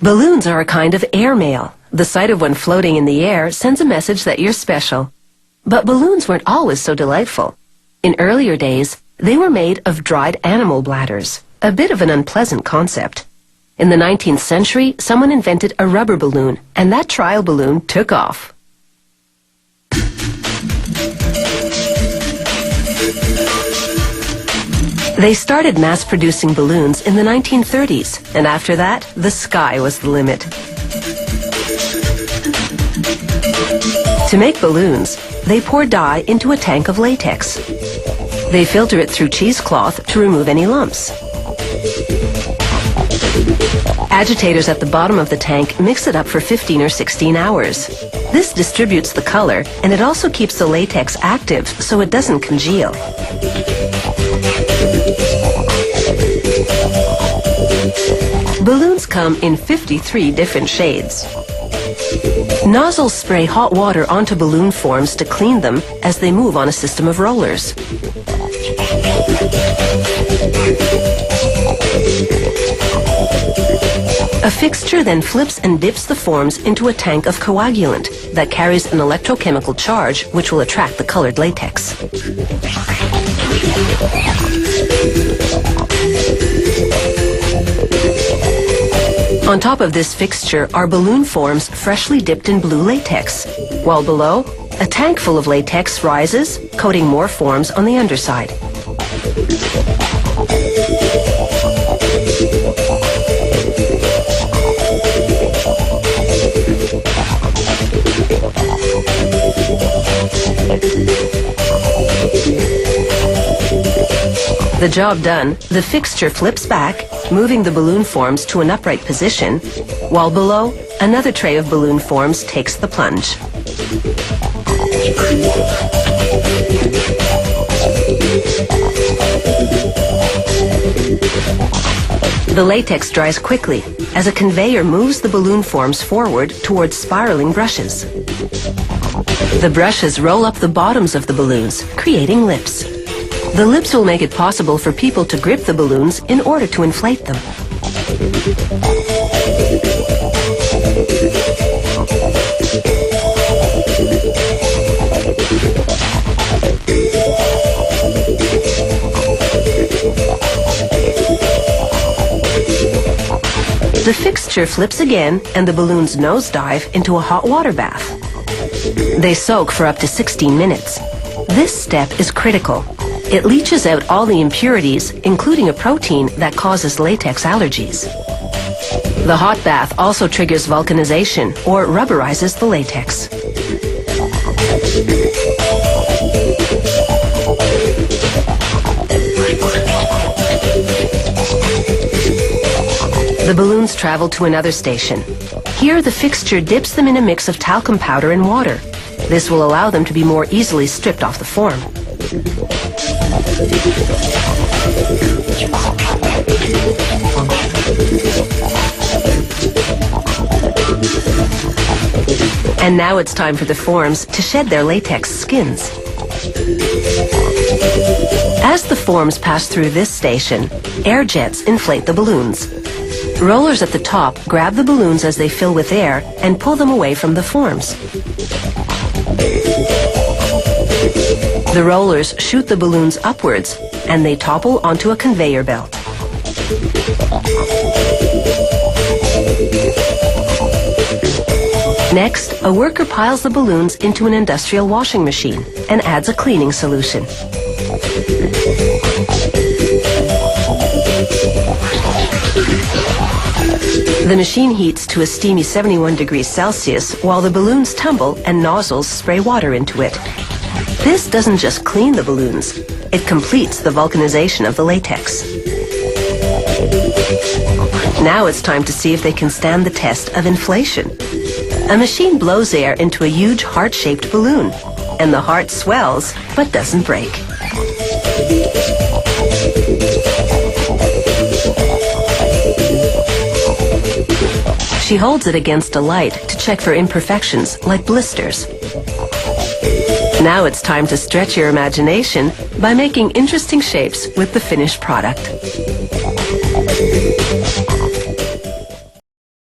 Balloons are a kind of airmail. The sight of one floating in the air sends a message that you're special. But balloons weren't always so delightful. In earlier days, they were made of dried animal bladders, a bit of an unpleasant concept. In the 19th century, someone invented a rubber balloon, and that trial balloon took off. They started mass-producing balloons in the 1930s, and after that, the sky was the limit. To make balloons, they pour dye into a tank of latex. They filter it through cheesecloth to remove any lumps. Agitators at the bottom of the tank mix it up for 15 or 16 hours. This distributes the color, and it also keeps the latex active so it doesn't congeal. Balloons come in 53 different shades. Nozzles spray hot water onto balloon forms to clean them as they move on a system of rollers. A fixture then flips and dips the forms into a tank of coagulant that carries an electrochemical charge which will attract the colored latex. On top of this fixture are balloon forms freshly dipped in blue latex, while below, a tank full of latex rises, coating more forms on the underside. The job done, the fixture flips back, moving the balloon forms to an upright position, while below, another tray of balloon forms takes the plunge. The latex dries quickly as a conveyor moves the balloon forms forward towards spiraling brushes. The brushes roll up the bottoms of the balloons, creating lips. The lips will make it possible for people to grip the balloons in order to inflate them. The fixture flips again and the balloons nosedive into a hot water bath. They soak for up to 16 minutes. This step is critical. It leaches out all the impurities, including a protein that causes latex allergies. The hot bath also triggers vulcanization, or rubberizes the latex. The balloons travel to another station. Here, the fixture dips them in a mix of talcum powder and water. This will allow them to be more easily stripped off the form. And now it's time for the forms to shed their latex skins. As the forms pass through this station, air jets inflate the balloons. Rollers at the top grab the balloons as they fill with air and pull them away from the forms. The rollers shoot the balloons upwards, and they topple onto a conveyor belt. Next, a worker piles the balloons into an industrial washing machine and adds a cleaning solution. The machine heats to a steamy 71 degrees Celsius while the balloons tumble and nozzles spray water into it. This doesn't just clean the balloons, it completes the vulcanization of the latex. Now it's time to see if they can stand the test of inflation. A machine blows air into a huge heart-shaped balloon, and the heart swells but doesn't break. She holds it against a light to check for imperfections like blisters. Now it's time to stretch your imagination by making interesting shapes with the finished product.